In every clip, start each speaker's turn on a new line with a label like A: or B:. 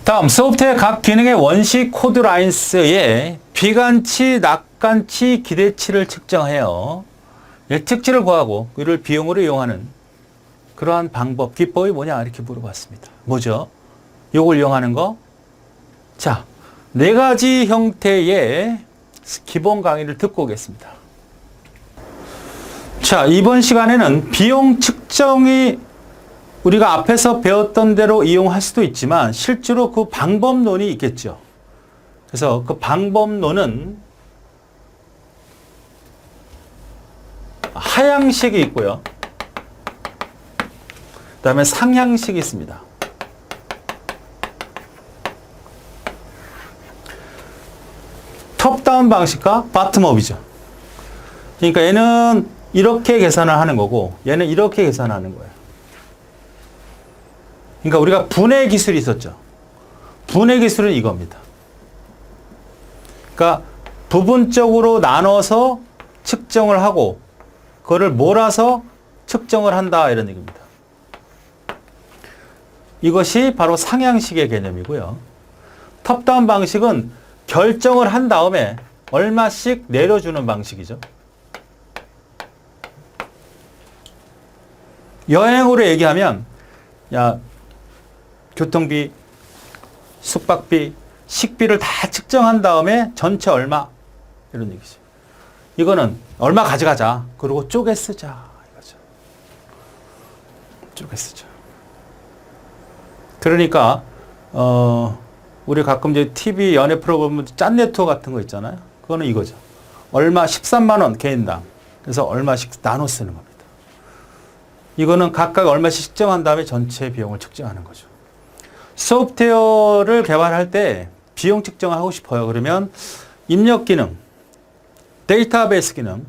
A: 다음 소프트웨어 각 기능의 원시 코드 라인스의 비관치, 낙관치, 기대치를 측정해요. 예측치를 구하고 이를 비용으로 이용하는 그러한 방법, 기법이 뭐냐 이렇게 물어봤습니다. 뭐죠? 요걸 이용하는 거? 자, 네 가지 형태의 기본 강의를 듣고 오겠습니다. 자, 이번 시간에는 비용 측정이 우리가 앞에서 배웠던 대로 이용할 수도 있지만 실제로 그 방법론이 있겠죠. 그래서 그 방법론은 하향식이 있고요. 그 다음에 상향식이 있습니다. 톱다운 방식과 바텀업이죠. 그러니까 얘는 이렇게 계산을 하는 거고 얘는 이렇게 계산하는 거예요. 그러니까 우리가 분해 기술이 있었죠. 분해 기술은 이겁니다. 그러니까 부분적으로 나눠서 측정을 하고 그거를 몰아서 측정을 한다 이런 얘기입니다. 이것이 바로 상향식의 개념이고요. 톱다운 방식은 결정을 한 다음에 얼마씩 내려주는 방식이죠. 여행으로 얘기하면 야 교통비, 숙박비, 식비를 다 측정한 다음에 전체 얼마 이런 얘기죠. 이거는 얼마 가져가자. 그리고 쪼개 쓰자 이거죠. 쪼개 쓰자. 그러니까 우리 가끔 이제 TV 연애 프로그램 짠내 투어 같은 거 있잖아요. 그거는 이거죠. 얼마 13만 원 개인당. 그래서 얼마씩 나눠 쓰는 겁니다. 이거는 각각 얼마씩 측정한 다음에 전체 비용을 측정하는 거죠. 소프트웨어를 개발할 때 비용 측정을 하고 싶어요. 그러면 입력 기능, 데이터베이스 기능,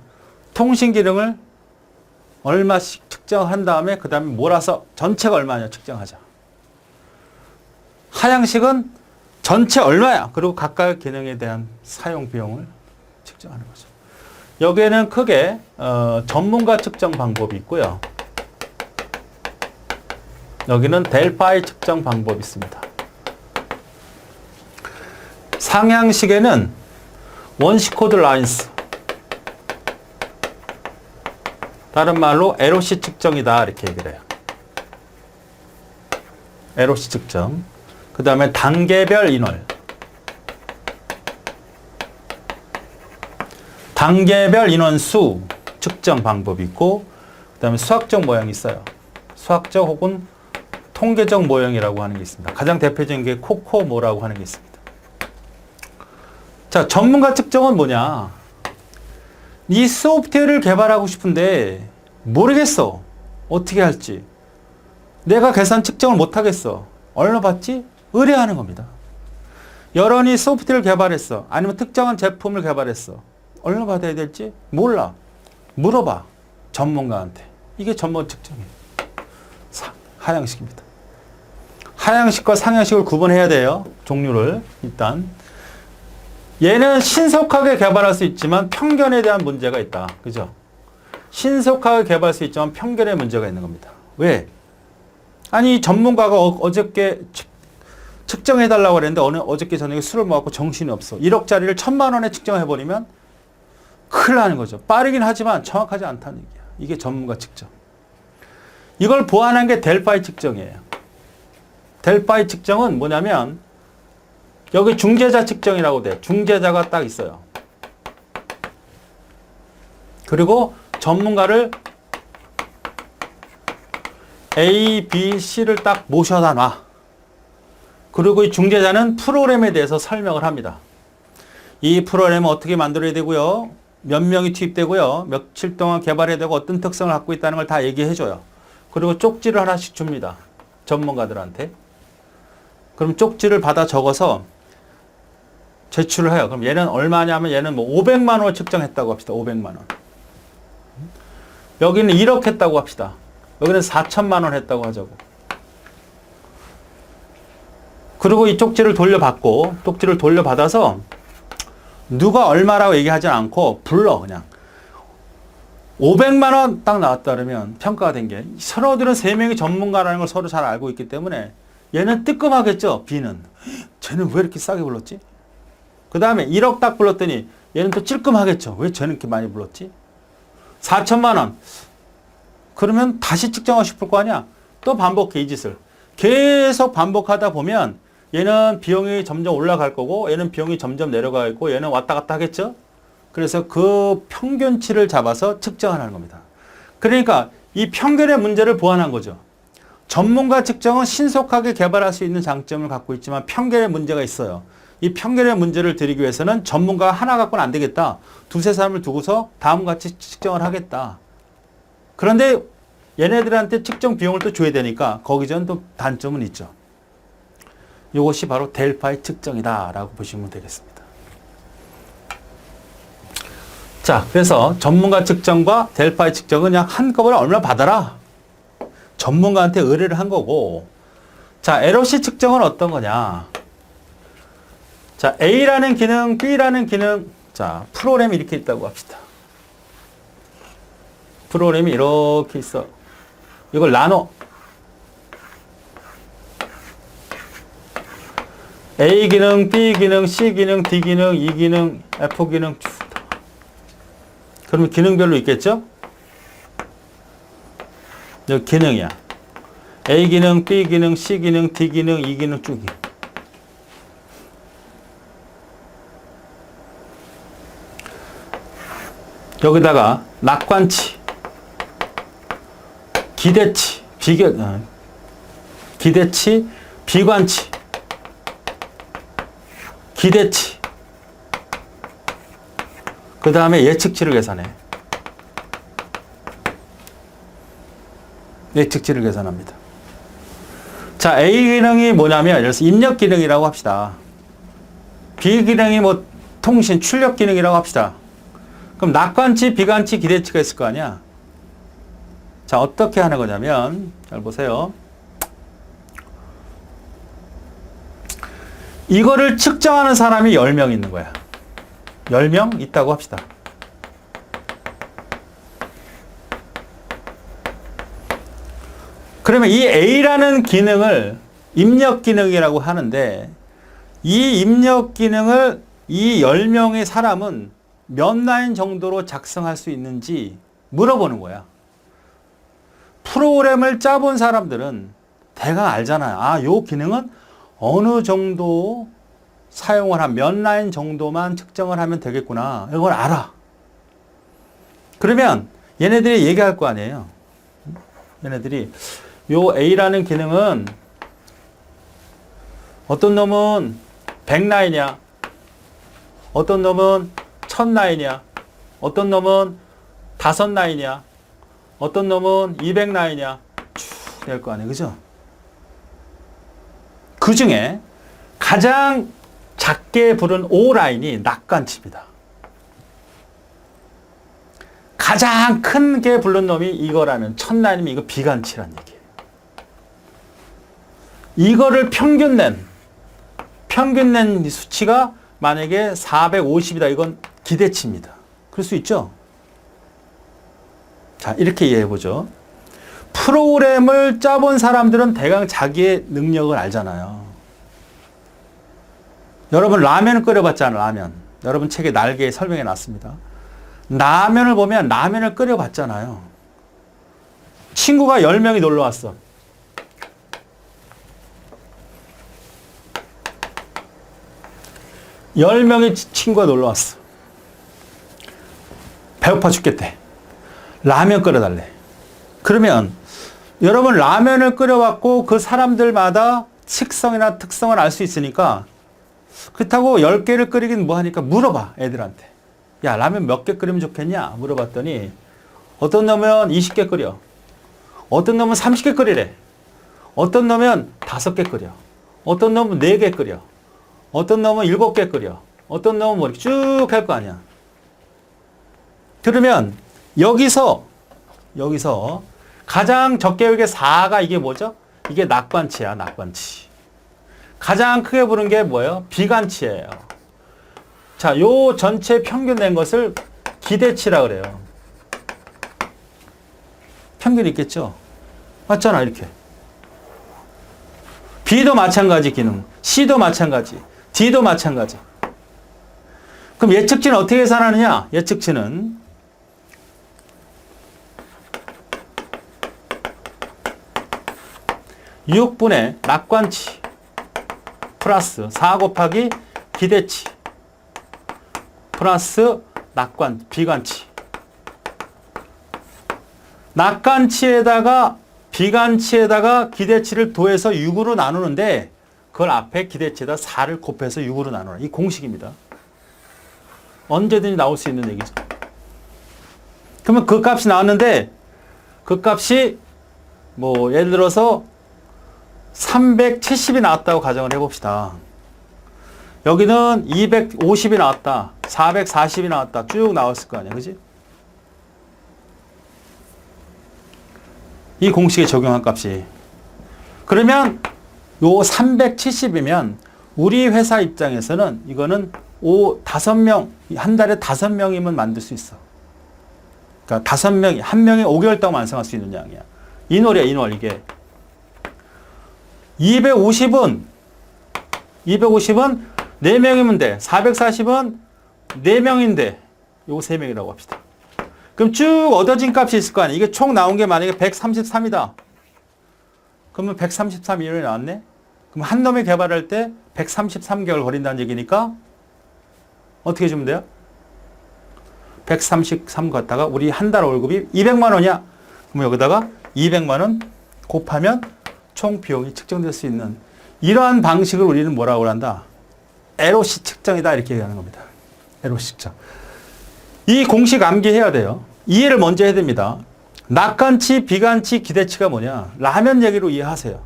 A: 통신 기능을 얼마씩 측정한 다음에 그 다음에 몰아서 전체가 얼마냐 측정하자. 하향식은 전체 얼마야. 그리고 각각 기능에 대한 사용 비용을 측정하는 거죠. 여기에는 크게 전문가 측정 방법이 있고요. 여기는 델파이 측정 방법이 있습니다. 상향식에는 원시 코드 라인스, 다른 말로 LOC 측정이다 이렇게 얘기를 해요. LOC 측정. 그 다음에 단계별 인월, 단계별 인원수 측정 방법이 있고 그 다음에 수학적 모양이 있어요. 수학적 혹은 통계적 모형이라고 하는 게 있습니다. 가장 대표적인 게 코코모라고 하는 게 있습니다. 자, 전문가 측정은 뭐냐? 이 소프트웨어를 개발하고 싶은데 모르겠어. 어떻게 할지. 내가 계산 측정을 못하겠어. 얼마 받지? 의뢰하는 겁니다. 여론이 소프트웨어를 개발했어. 아니면 특정한 제품을 개발했어. 얼마 받아야 될지 몰라. 물어봐. 전문가한테. 이게 전문 측정이에요. 하향식입니다. 하향식과 상향식을 구분해야 돼요. 종류를 일단. 얘는 신속하게 개발할 수 있지만 편견에 대한 문제가 있다. 그죠? 신속하게 개발할 수 있지만 편견의 문제가 있는 겁니다. 왜? 아니 전문가가 어저께 측정해달라고 그랬는데 어저께 저녁에 술을 먹고 정신이 없어. 1억짜리를 1,000만 원에 측정해버리면 큰일 나는 거죠. 빠르긴 하지만 정확하지 않다는 얘기야. 이게 전문가 측정. 이걸 보완한 게 델파이 측정이에요. 델파이 측정은 뭐냐면 여기 중재자 측정이라고 돼. 중재자가 딱 있어요. 그리고 전문가를 A, B, C를 딱 모셔다 놔. 그리고 이 중재자는 프로그램에 대해서 설명을 합니다. 이 프로그램은 어떻게 만들어야 되고요. 몇 명이 투입되고요. 며칠 동안 개발해야 되고 어떤 특성을 갖고 있다는 걸 다 얘기해줘요. 그리고 쪽지를 하나씩 줍니다. 전문가들한테. 그럼 쪽지를 받아 적어서 제출을 해요. 그럼 얘는 얼마냐면 얘는 뭐 500만 원을 측정했다고 합시다. 500만 원. 여기는 1억 했다고 합시다. 여기는 4천만 원 했다고 하자고. 그리고 이 쪽지를 돌려받고 쪽지를 돌려받아서 누가 얼마라고 얘기하지 않고 불러 그냥 500만 원 딱 나왔다 그러면 평가가 된 게 서로들은 3명이 전문가라는 걸 서로 잘 알고 있기 때문에 얘는 뜨끔하겠죠. B는 쟤는 왜 이렇게 싸게 불렀지? 그 다음에 1억 딱 불렀더니 얘는 또 찔끔하겠죠. 왜 쟤는 이렇게 많이 불렀지? 4천만 원. 그러면 다시 측정하고 싶을 거 아니야? 또 반복해, 이 짓을. 계속 반복하다 보면 얘는 비용이 점점 올라갈 거고 얘는 비용이 점점 내려가 있고 얘는 왔다 갔다 하겠죠? 그래서 그 평균치를 잡아서 측정하는 겁니다. 그러니까 이 평균의 문제를 보완한 거죠. 전문가 측정은 신속하게 개발할 수 있는 장점을 갖고 있지만 편견의 문제가 있어요. 이 편견의 문제를 드리기 위해서는 전문가 하나 갖고는 안 되겠다. 두세 사람을 두고서 다음같이 측정을 하겠다. 그런데 얘네들한테 측정 비용을 또 줘야 되니까 거기전 또 단점은 있죠. 이것이 바로 델파이 측정이다 라고 보시면 되겠습니다. 자, 그래서 전문가 측정과 델파이 측정은 그냥 한꺼번에 얼마 받아라. 전문가한테 의뢰를 한 거고. 자, LOC 측정은 어떤 거냐. 자, A라는 기능, B라는 기능. 자, 프로그램이 이렇게 있다고 합시다. 프로그램이 이렇게 있어. 이걸 나눠. A 기능, B 기능, C 기능, D 기능, E 기능, F 기능 쭉. 그러면 기능별로 있겠죠? 여기 기능이야. A 기능, B 기능, C 기능, D 기능, E 기능 쭉. 여기다가 낙관치, 기대치, 기대치, 비관치, 기대치, 그 다음에 예측치를 계산해. 예측치를 계산합니다. 자, A 기능이 뭐냐면, 예를 들어서 입력 기능이라고 합시다. B 기능이 뭐 통신, 출력 기능이라고 합시다. 그럼 낙관치, 비관치, 기대치가 있을 거 아니야? 자, 어떻게 하는 거냐면, 잘 보세요. 이거를 측정하는 사람이 10명 있는 거야. 10명 있다고 합시다. 그러면 이 A라는 기능을 입력 기능이라고 하는데 이 입력 기능을 이 10명의 사람은 몇 라인 정도로 작성할 수 있는지 물어보는 거야. 프로그램을 짜본 사람들은 대강 알잖아요. 아, 요 기능은 어느 정도 사용을 한 몇 라인 정도만 측정을 하면 되겠구나. 이걸 알아. 그러면 얘네들이 얘기할 거 아니에요. 얘네들이 요 A라는 기능은 어떤 놈은 100라인이야. 어떤 놈은 1000라인이야. 어떤 놈은 5라인이야. 어떤 놈은 200라인이야. 쭉 될 거 아니에요. 그죠? 그 중에 가장 작게 부른 5라인이 낙관치입니다. 가장 큰 게 부른 놈이 이거라면 1000라인이면 이거 비관치란 얘기예요. 이거를 평균 낸 수치가 만약에 450이다. 이건 기대치입니다. 그럴 수 있죠? 자, 이렇게 이해해보죠. 프로그램을 짜본 사람들은 대강 자기의 능력을 알잖아요. 여러분 라면을 끓여봤잖아요. 라면. 여러분 책에 날개에 설명해 놨습니다. 라면을 보면 라면을 끓여봤잖아요. 친구가 10명이 놀러 왔어. 열 명의 친구가 놀러 왔어. 배고파 죽겠대. 라면 끓여달래. 그러면 여러분 라면을 끓여왔고 그 사람들마다 식성이나 특성을 알 수 있으니까 그렇다고 10개를 끓이긴 뭐하니까 물어봐 애들한테. 야, 라면 몇 개 끓이면 좋겠냐? 물어봤더니 어떤 놈은 20개 끓여. 어떤 놈은 30개 끓이래. 어떤 놈은 5개 끓여. 어떤 놈은 4개 끓여. 어떤 놈은 7개 끓여. 어떤 놈은 뭐 이렇게 쭉 할 거 아니야. 그러면 여기서 가장 적게 부른 게 4가 이게 뭐죠? 이게 낙관치야, 낙관치. 가장 크게 부른 게 뭐예요? 비관치예요. 자, 요 전체 평균 낸 것을 기대치라 그래요. 평균이 있겠죠? 맞잖아, 이렇게. B도 마찬가지 기능, C도 마찬가지, D도 마찬가지. 그럼 예측치는 어떻게 계산하느냐? 예측치는 6분의 낙관치 플러스 4 곱하기 기대치 플러스 비관치. 낙관치에다가 비관치에다가 기대치를 더해서 6으로 나누는데 그걸 앞에 기대치에다 4를 곱해서 6으로 나누는 이 공식입니다. 언제든지 나올 수 있는 얘기죠. 그러면 그 값이 나왔는데 그 값이 뭐 예를 들어서 370이 나왔다고 가정을 해봅시다. 여기는 250이 나왔다. 440이 나왔다. 쭉 나왔을 거 아니야. 그지? 이 공식에 적용한 값이. 그러면 요 370이면 우리 회사 입장에서는 이거는 5명, 한 달에 5명이면 만들 수 있어. 그러니까 5명이, 한 명이 5개월 동안 완성할 수 있는 양이야. 인월이야, 인월, 이게. 250은 4명이면 돼. 440은 4명인데, 요거 3명이라고 합시다. 그럼 쭉 얻어진 값이 있을 거 아니야. 이게 총 나온 게 만약에 133이다. 그러면 133일이 나왔네? 그럼 한 놈이 개발할 때 133개월 걸린다는 얘기니까 어떻게 해주면 돼요? 133 갖다가 우리 한 달 월급이 200만 원이야. 그럼 여기다가 200만 원 곱하면 총 비용이 측정될 수 있는 이러한 방식을 우리는 뭐라고 한다? LOC 측정이다 이렇게 얘기하는 겁니다. LOC 측정. 이 공식 암기해야 돼요. 이해를 먼저 해야 됩니다. 낙관치, 비관치, 기대치가 뭐냐? 라면 얘기로 이해하세요.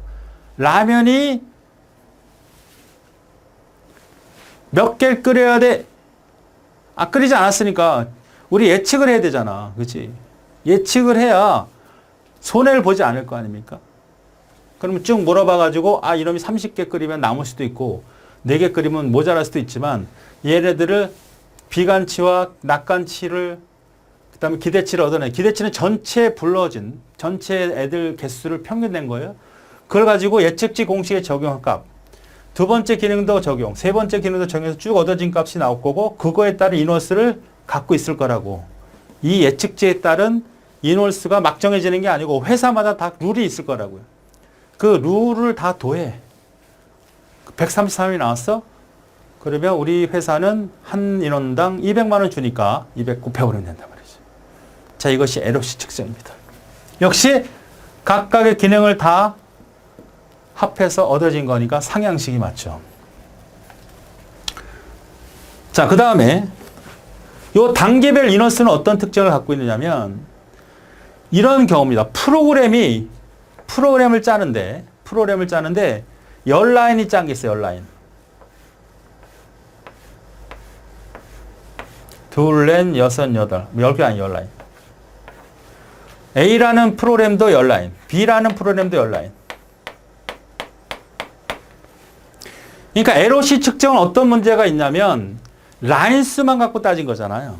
A: 라면이 몇 개를 끓여야 돼? 끓이지 않았으니까 우리 예측을 해야 되잖아. 그렇지? 예측을 해야 손해를 보지 않을 거 아닙니까? 그러면 쭉 물어봐가지고 이놈이 30개 끓이면 남을 수도 있고 4개 끓이면 모자랄 수도 있지만 얘네들을 비관치와 낙관치를 그다음에 기대치를 얻어내. 기대치는 전체 불러진 전체 애들 개수를 평균 낸 거예요. 그걸 가지고 예측치 공식에 적용한 값. 두 번째 기능도 적용, 세 번째 기능도 적용해서 쭉 얻어진 값이 나올 거고 그거에 따른 인월수를 갖고 있을 거라고. 이 예측치에 따른 인월수가 막 정해지는 게 아니고 회사마다 다 룰이 있을 거라고요. 그 룰을 다 더해. 133이 나왔어? 그러면 우리 회사는 한 인원당 200만 원 주니까 200 곱해버리면 된단 말이죠. 자, 이것이 LOC 측정입니다. 역시 각각의 기능을 다 합해서 얻어진 거니까 상향식이 맞죠. 자, 그 다음에 요 단계별 인원수는 어떤 특징을 갖고 있느냐면 이런 경우입니다. 프로그램을 짜는데 열 라인이 짠 게 있어요. 열 라인. 둘, 넷, 여섯, 여덟. 10개 아니 열 라인. A라는 프로그램도 열 라인. B라는 프로그램도 열 라인. 그러니까 LOC 측정은 어떤 문제가 있냐면 라인 수만 갖고 따진 거잖아요.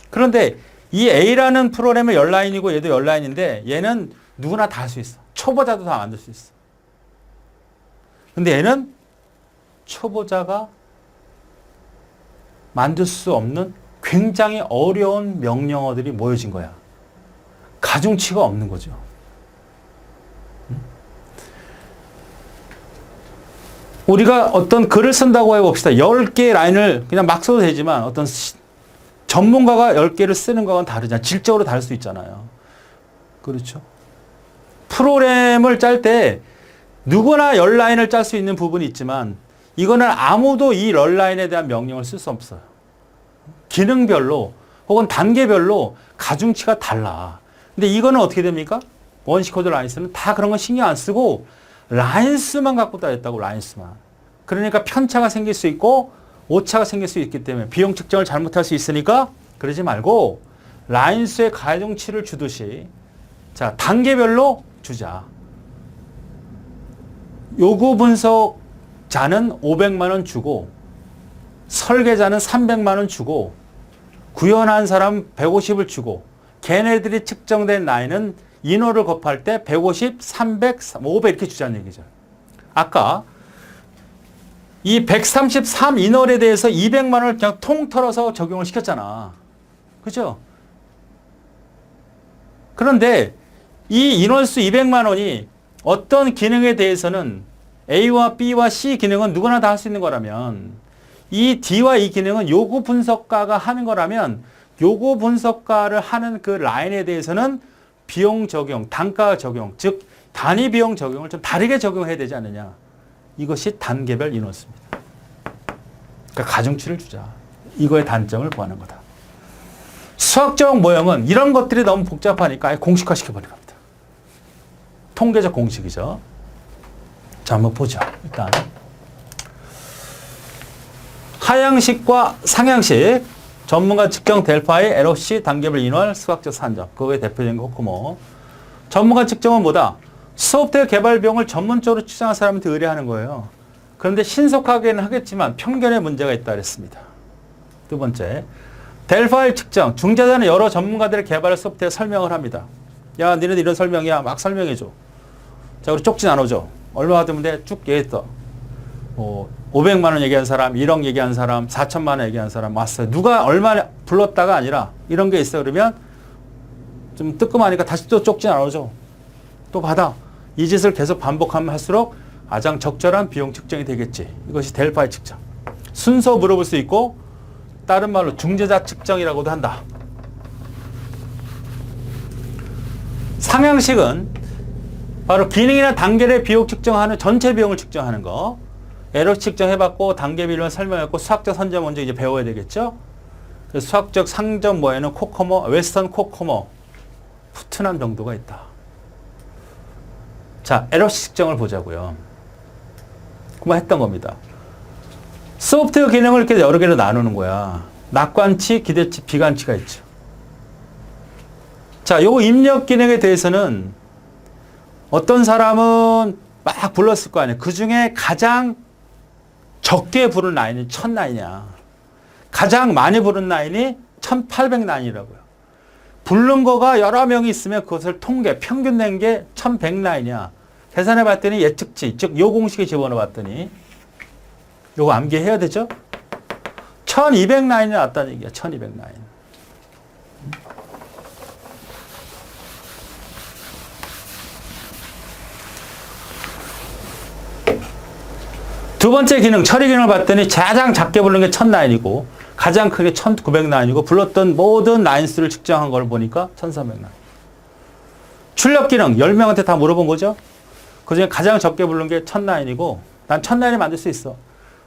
A: 그런데 이 A라는 프로그램은 열 라인이고 얘도 열 라인인데 얘는 누구나 다 할 수 있어. 초보자도 다 만들 수 있어. 근데 얘는 초보자가 만들 수 없는 굉장히 어려운 명령어들이 모여진 거야. 가중치가 없는 거죠. 우리가 어떤 글을 쓴다고 해봅시다. 10개의 라인을 그냥 막 써도 되지만 어떤 전문가가 10개를 쓰는 거와는 다르잖아요. 질적으로 다를 수 있잖아요. 그렇죠. 프로그램을 짤 때 누구나 열 라인을 짤 수 있는 부분이 있지만 이거는 아무도 이 열 라인에 대한 명령을 쓸 수 없어요. 기능별로 혹은 단계별로 가중치가 달라. 근데 이거는 어떻게 됩니까? 원시 코드 라인스는 다 그런 거 신경 안 쓰고 라인수만 갖고 따졌다고. 라인수만. 그러니까 편차가 생길 수 있고 오차가 생길 수 있기 때문에 비용 측정을 잘못할 수 있으니까 그러지 말고 라인수의 가중치를 주듯이 자, 단계별로 주자. 요구 분석자는 500만 원 주고 설계자는 300만 원 주고 구현한 사람 150을 주고 걔네들이 측정된 라인은 인원을 곱할 때 150, 300, 500 이렇게 주자는 얘기죠. 아까 이 133 인원에 대해서 200만 원을 그냥 통틀어서 적용을 시켰잖아. 그죠? 그런데 이 인원수 200만 원이 어떤 기능에 대해서는 A와 B와 C 기능은 누구나 다 할 수 있는 거라면 이 D와 이 기능은 요구 분석가가 하는 거라면 요구 분석가를 하는 그 라인에 대해서는 비용 적용, 단가 적용, 즉 단위 비용 적용을 좀 다르게 적용해야 되지 않느냐. 이것이 단계별 인원수입니다. 그러니까 가중치를 주자. 이거의 단점을 보하는 거다. 수학적 모형은 이런 것들이 너무 복잡하니까 아예 공식화 시켜버린 겁니다. 통계적 공식이죠. 자, 한번 보죠. 일단 하향식과 상향식, 전문가 측정 델파이, LOC, 단계별 인원, 수학적 산정. 그거의 대표적인 거 코코모. 전문가 측정은 뭐다? 소프트웨어 개발 비용을 전문적으로 측정한 사람한테 의뢰하는 거예요. 그런데 신속하게는 하겠지만 편견의 문제가 있다 그랬습니다. 두 번째, 델파이 측정. 중재자는 여러 전문가들의 개발 소프트웨어 설명을 합니다. 야, 니네들 이런 설명이야. 막 설명해줘. 자, 우리 쪽지 나눠줘. 얼마 받으면 돼? 쭉 얘기했어. 500만 원 얘기한 사람, 1억 얘기한 사람, 4천만 원 얘기한 사람 왔어요. 누가 얼마 불렀다가 아니라 이런 게 있어. 그러면 좀 뜨끔하니까 다시 또 쪽지 나눠줘. 또 받아. 이 짓을 계속 반복하면 할수록 가장 적절한 비용 측정이 되겠지. 이것이 델파이 측정. 순서 물어볼 수 있고 다른 말로 중재자 측정이라고도 한다. 상향식은 바로 기능이나 단계의 비용 측정하는 전체 비용을 측정하는 거. 에러 측정해봤고 단계 비율을 설명했고 수학적 선점 먼저 이제 배워야 되겠죠. 그래서 수학적 상점 모에는 코코모, 웨스턴 코코모, 푸트남 정도가 있다. 자, 에러 측정을 보자고요. 그만 했던 겁니다. 소프트웨어 기능을 이렇게 여러 개로 나누는 거야. 낙관치, 기대치, 비관치가 있죠. 자, 요 입력 기능에 대해서는 어떤 사람은 막 불렀을 거 아니에요. 그 중에 가장 적게 부른 라인이 1000라인이야. 가장 많이 부른 라인이 1800라인이라고요. 부른 거가 여러 명이 있으면 그것을 통계, 평균 낸 게 1100라인이야. 계산해 봤더니 예측치, 즉 요 공식에 집어넣어 봤더니 요거 암기해야 되죠? 1200라인이 나왔다는 얘기야. 1200라인. 두 번째 기능, 처리 기능을 봤더니 가장 작게 부른 게 1000라인이고 가장 크게 1900라인이고 불렀던 모든 라인 수를 측정한 걸 보니까 1300라인. 출력 기능, 10명한테 다 물어본 거죠? 그 중에 가장 적게 부른 게 1000라인이고 난 1000라인에 만들 수 있어.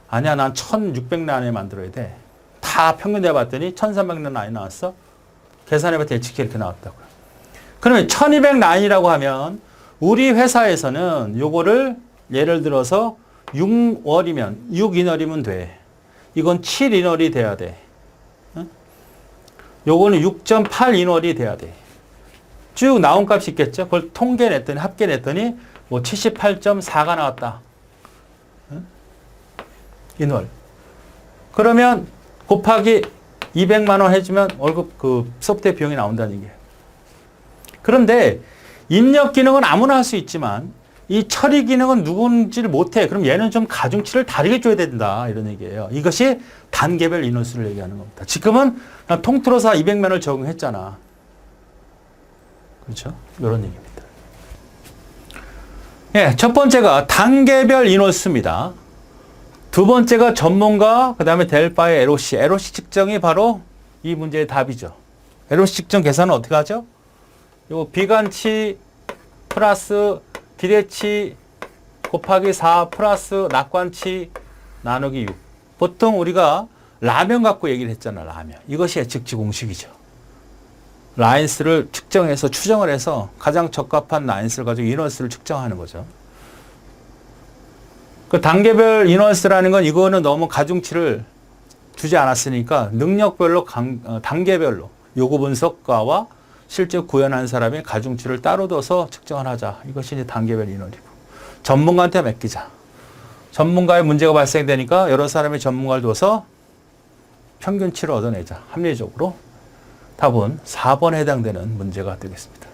A: 아니야, 난 1600라인에 만들어야 돼. 다 평균 내봤더니 1300라인 나왔어. 계산해봤더니 예측치 이렇게 나왔다고요. 그러면 1200라인이라고 하면 우리 회사에서는 요거를 예를 들어서 6월이면 6인월이면 돼. 이건 7인월이 돼야 돼. 요거는 6.8인월이 돼야 돼. 쭉 나온 값이 있겠죠. 그걸 통계 냈더니 합계 냈더니 뭐 78.4가 나왔다. 인월. 그러면 곱하기 200만 원 해주면 월급 그 소프트웨어 비용이 나온다는 얘기예요. 그런데 입력 기능은 아무나 할 수 있지만 이 처리 기능은 누군지를 못해. 그럼 얘는 좀 가중치를 다르게 줘야 된다. 이런 얘기예요. 이것이 단계별 인원수를 얘기하는 겁니다. 지금은 통틀어서 200만 원을 적용했잖아. 그렇죠? 이런 얘기입니다. 예, 첫 번째가 단계별 인원수입니다. 두 번째가 전문가, 그 다음에 델파의 LOC. LOC 측정이 바로 이 문제의 답이죠. LOC 측정 계산은 어떻게 하죠? 요 비관치 플러스 기대치 곱하기 4 플러스 낙관치 나누기 6. 보통 우리가 라면 갖고 얘기를 했잖아. 라면. 이것이 예측치 공식이죠. 라인수를 측정해서 추정을 해서 가장 적합한 라인수를 가지고 인원수를 측정하는 거죠. 그 단계별 인원수라는 건 이거는 너무 가중치를 주지 않았으니까 능력별로 단계별로 요구 분석가와 실제 구현한 사람의 가중치를 따로 둬서 측정을 하자. 이것이 이제 단계별 인원이고. 전문가한테 맡기자. 전문가의 문제가 발생되니까 여러 사람의 전문가를 둬서 평균치를 얻어내자. 합리적으로. 답은 4번에 해당되는 문제가 되겠습니다.